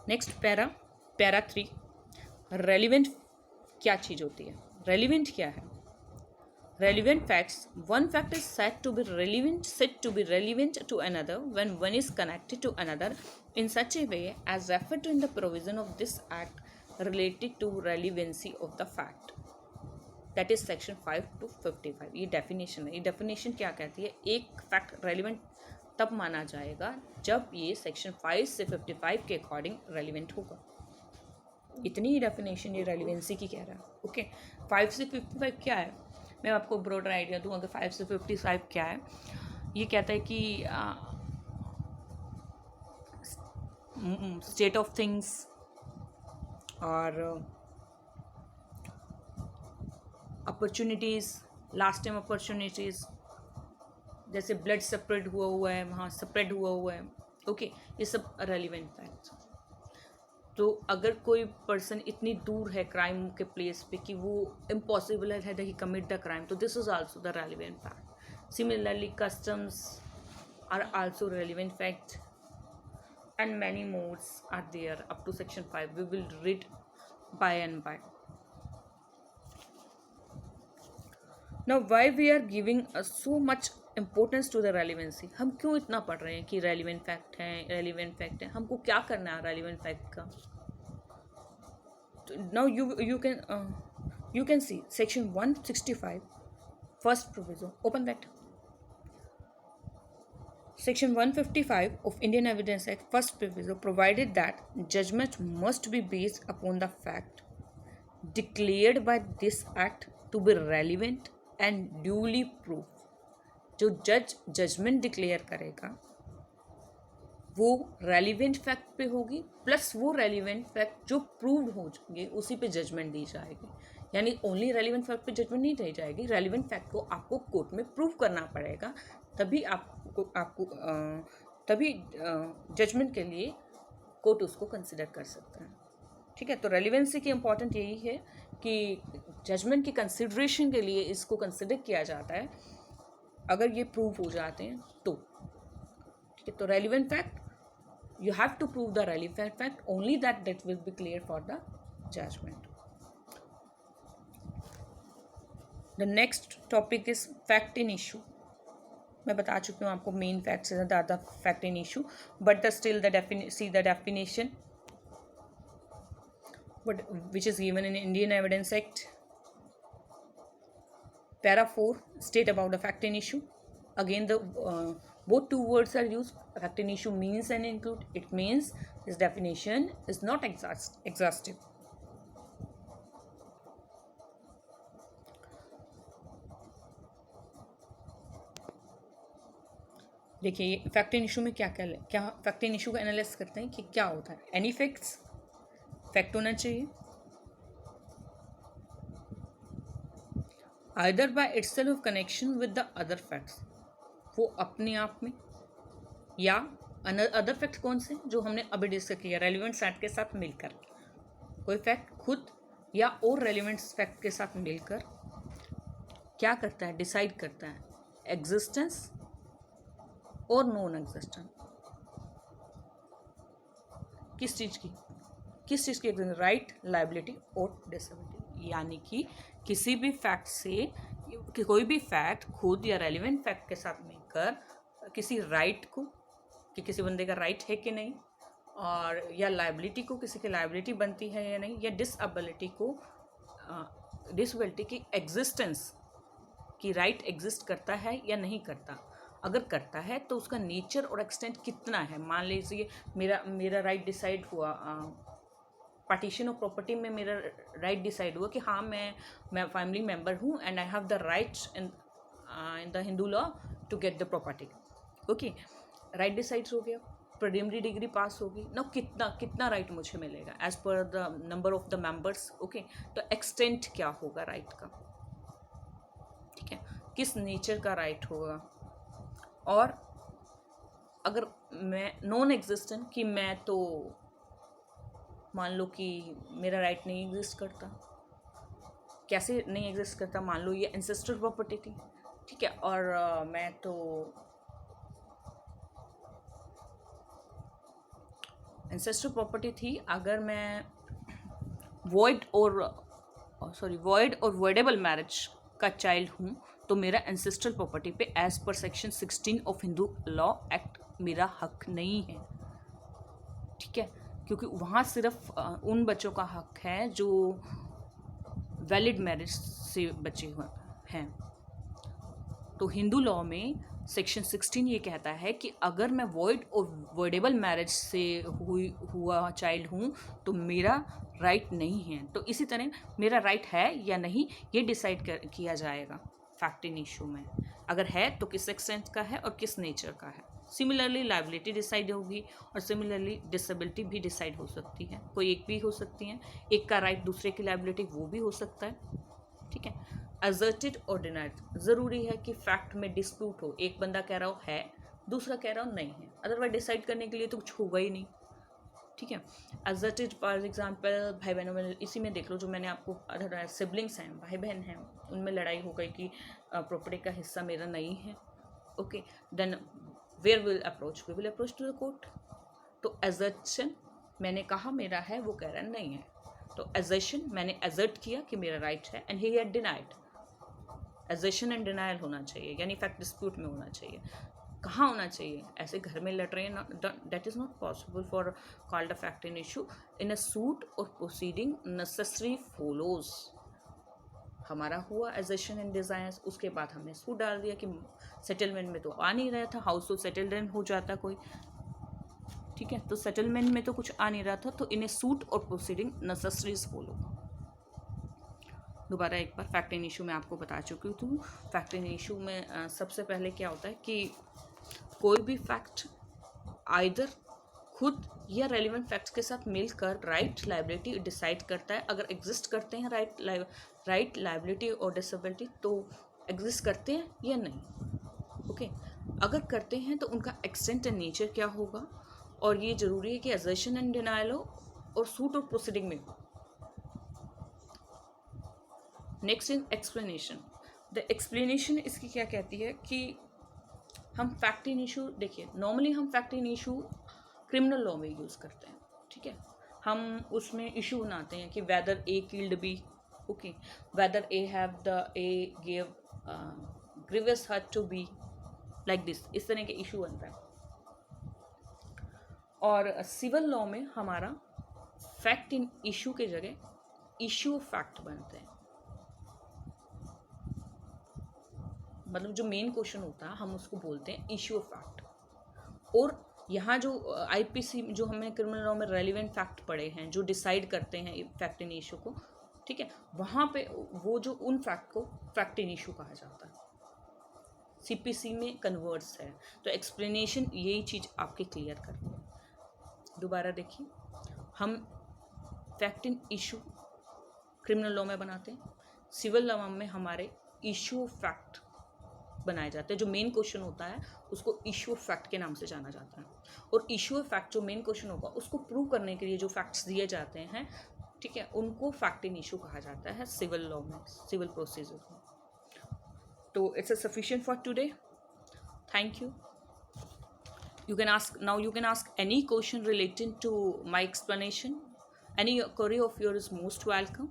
Next para 3, relevant क्या चीज़ होती है, रेलिवेंट क्या है? Relevant facts. One fact is said to be relevant to another when one is connected to another in such a way as referred to in the provision of this act related to relevancy of the fact. That is section 5 to 55. ये definition है. ये definition क्या कहती है? एक fact relevant तब माना जाएगा जब ये section 5 से 55 के according relevant होगा. इतनी ही डेफिनेशन ये रेलिवेंसी की कह रहा है. ओके, 5 से 55 क्या है? मैं आपको ब्रॉडर आइडिया दूँ. अगर 5 से 55 क्या है, ये कहता है कि स्टेट ऑफ थिंग्स और अपॉर्चुनिटीज़, लास्ट टाइम अपॉर्चुनिटीज़, जैसे ब्लड सेपरेट हुआ है, वहाँ स्प्रेड हुआ है. ओके, ये सब रेलिवेंट फैक्ट्स. तो अगर कोई पर्सन इतनी दूर है क्राइम के प्लेस पे कि वो इम्पॉसिबल है that he commit the crime, तो this is also the relevant fact. Similarly customs are also relevant fact and many more are there up to section 5. We will read by and by. Now why we are giving so much importance to the relevancy? हम क्यों इतना पढ़ रहे हैं कि relevant fact है, हमको क्या करना है relevant fact का? Now you can see section 165 first proviso. Open that. Section 155 of Indian Evidence Act first proviso provided that judgment must be based upon the fact declared by this act to be relevant and duly proved. जो जज judgement declare करेगा वो relevant fact पे होगी, plus वो relevant fact जो proved हो जाएंगे उसी पे जजमेंट दी जाएगी. यानी ओनली रेलिवेंट फैक्ट पे जजमेंट नहीं दी जाएगी, रेलिवेंट फैक्ट को आपको कोर्ट में प्रूव करना पड़ेगा, तभी तभी जजमेंट के लिए कोर्ट उसको कंसिडर कर सकता है. ठीक है, तो रेलिवेंसी की इम्पॉर्टेंट यही है कि जजमेंट की कंसिडरेशन के लिए इसको कंसिडर किया जाता है अगर ये प्रूव हो जाते हैं तो. ठीक है, तो relevant fact you have to prove the relevant fact, only that will be clear for the judgment. The next topic is fact in issue. मैं बता चुकी हूँ आपको मेन फैक्ट से ज़्यादा fact in issue, but still see the definition which is given in Indian Evidence Act. Para 4 state about the fact in issue. Again the both two words are used. Fact in issue means and include. It means this definition is not exhaustive. देखिए fact in issue में क्या fact in issue का analysis करते हैं कि क्या होता है. एनी फैक्ट्स, फैक्ट होना चाहिए either by itself connection with the other facts, वो अपने आप में, या अदर फैक्ट कौन से जो हमने अभी डिस्कस किया रेलिवेंट फैक्ट के साथ मिलकर. कोई फैक्ट खुद या और रेलिवेंट फैक्ट के साथ मिलकर क्या करता है, डिसाइड करता है एग्जिस्टेंस और नॉन एग्जिस्टेंस किस चीज़ की राइट, लायबिलिटी और डिसेबिलिटी. यानी कि किसी भी फैक्ट से कोई भी फैक्ट खुद या रेलिवेंट फैक्ट के साथ मिलकर किसी राइट को कि किसी बंदे का राइट है कि नहीं, और या लायबिलिटी को किसी की लायबिलिटी बनती है या नहीं, या डिसेबिलिटी की एग्जिस्टेंस की राइट एग्जिस्ट करता है या नहीं करता. अगर करता है तो उसका नेचर और एक्सटेंट कितना है. मान लीजिए मेरा राइट डिसाइड हुआ पार्टीशन ऑफ प्रॉपर्टी में, मेरा राइट डिसाइड हुआ कि हाँ मैं फैमिली मेम्बर हूँ and I have the rights in the Hindu law to get the property. Okay, right decide हो गया, प्रीलिमिनरी डिग्री पास होगी ना, कितना राइट मुझे मिलेगा as per the number of the members. Okay, तो एक्सटेंट क्या होगा राइट का. ठीक है, किस नेचर का राइट होगा. और अगर मैं नॉन एग्जिस्टेंट कि मैं तो मान लो कि मेरा राइट नहीं एग्जिस्ट करता. कैसे नहीं एग्जिस्ट करता, मान लो ये एंसेस्ट्रल प्रॉपर्टी थी. ठीक है, और मैं तो एंसेस्ट्रल प्रॉपर्टी थी अगर मैं वॉइड और वॉइडेबल मैरिज का चाइल्ड हूँ तो मेरा एंसेस्ट्रल प्रॉपर्टी पे as per section 16 of Hindu law act मेरा हक नहीं है, ठीक है, क्योंकि वहाँ सिर्फ उन बच्चों का हक है जो वैलिड मैरिज से बचे हुए हैं। तो हिंदू लॉ में सेक्शन 16 ये कहता है कि अगर मैं वॉइड और वॉइडेबल मैरिज से हुआ चाइल्ड हूँ तो मेरा राइट नहीं है। तो इसी तरह मेरा राइट है या नहीं ये डिसाइड किया जाएगा फैक्ट इन इशू में, अगर है तो किस एक्सटेंट का है और किस नेचर का है। सिमिलरली लाइबिलिटी डिसाइड होगी और सिमिलरली डिसेबिलिटी भी डिसाइड हो सकती है, कोई एक भी हो सकती है, एक का राइट दूसरे की लाइबिलिटी वो भी हो सकता है, ठीक है। असर्टेड और डिनाइड, ज़रूरी है कि फैक्ट में डिस्प्यूट हो, एक बंदा कह रहा हो है दूसरा कह रहा हो नहीं है, अदरवाइज डिसाइड करने के लिए तो कुछ होगा ही नहीं, ठीक है। असर्टेड फॉर एग्जांपल भाई बहनों में इसी में देख लो, जो मैंने आपको अदर सिबलिंग्स हैं, भाई बहन हैं, उनमें लड़ाई हो गई कि प्रॉपर्टी का हिस्सा मेरा नहीं है, okay, then where will approach, we will approach to the court. तो असर्शन मैंने कहा मेरा है, वो कह रहा है नहीं है, तो असर्शन मैंने असर्ट किया कि मेरा राइट है and he had denied. Assertion and denial होना चाहिए, यानी फैक्ट डिस्प्यूट में होना चाहिए। कहाँ होना चाहिए? ऐसे घर में लड़ रहे हैं, that is not possible for called a fact in issue in a suit और प्रोसीडिंग नेसेसरी फॉलोज। हमारा हुआ असर्शन एंड डिजायर्स, उसके बाद हमने सूट डाल दिया कि सेटलमेंट में तो आ नहीं रहा था, हाउस तो सेटलमेंट हो जाता कोई, ठीक है, तो सेटलमेंट में तो कुछ आ नहीं रहा था, तो इन्हें सूट और प्रोसीडिंग नेसेसरीज फॉलो। दोबारा एक बार फैक्ट इन इशू में आपको बता चुकी हूँ। फैक्ट इन इशू में सबसे पहले क्या होता है कि कोई भी फैक्ट आइदर खुद या रेलिवेंट फैक्ट्स के साथ मिलकर राइट लाइबिलिटी डिसाइड करता है। अगर एग्जिस्ट करते हैं राइट लाइबिलिटी और डिसेबिलिटी तो एग्जिस्ट करते हैं या नहीं, ओके। अगर करते हैं तो उनका एक्सटेंट एंड नेचर क्या होगा, और ये ज़रूरी है कि असर्शन एंड डिनायल हो और सूट और प्रोसीडिंग में हो। Next in explanation. The explanation इसकी क्या कहती है कि हम फैक्ट इन इशू, देखिए नॉर्मली हम fact in issue criminal law में यूज़ करते हैं, ठीक है। हम उसमें इशू बनाते हैं कि whether A killed B, okay, whether A have the A give grievous hurt to B, like this, इस तरह के इशू बनता है। और सिविल लॉ में हमारा फैक्ट इन इशू के जगह इशू ऑफ फैक्ट बनते हैं। मतलब जो मेन क्वेश्चन होता है हम उसको बोलते हैं इशू ऑफ फैक्ट। और यहाँ जो आईपीसी जो हमें क्रिमिनल लॉ में रेलिवेंट फैक्ट पड़े हैं जो डिसाइड करते हैं फैक्ट इन इशू को, ठीक है, वहाँ पे वो जो उन फैक्ट को फैक्ट इन इशू कहा जाता है। सीपीसी में कन्वर्ट्स है, तो एक्सप्लेनेशन यही चीज़ आपके क्लियर करती है। दोबारा देखिए, हम fact in issue criminal law में बनाते हैं, सिविल लॉ में हमारे इशू ऑफ फैक्ट बनाए जाते हैं। जो मेन क्वेश्चन होता है उसको इशू ऑफ फैक्ट के नाम से जाना जाता है, और इशू ऑफ फैक्ट जो मेन क्वेश्चन होगा उसको प्रूव करने के लिए जो फैक्ट्स दिए जाते हैं, ठीक है, उनको फैक्ट इन इशू कहा जाता है सिविल लॉ में, सिविल प्रोसीजर में। तो it's sufficient for today, thank you. You can ask any question relating to my explanation. Any query of yours is most welcome.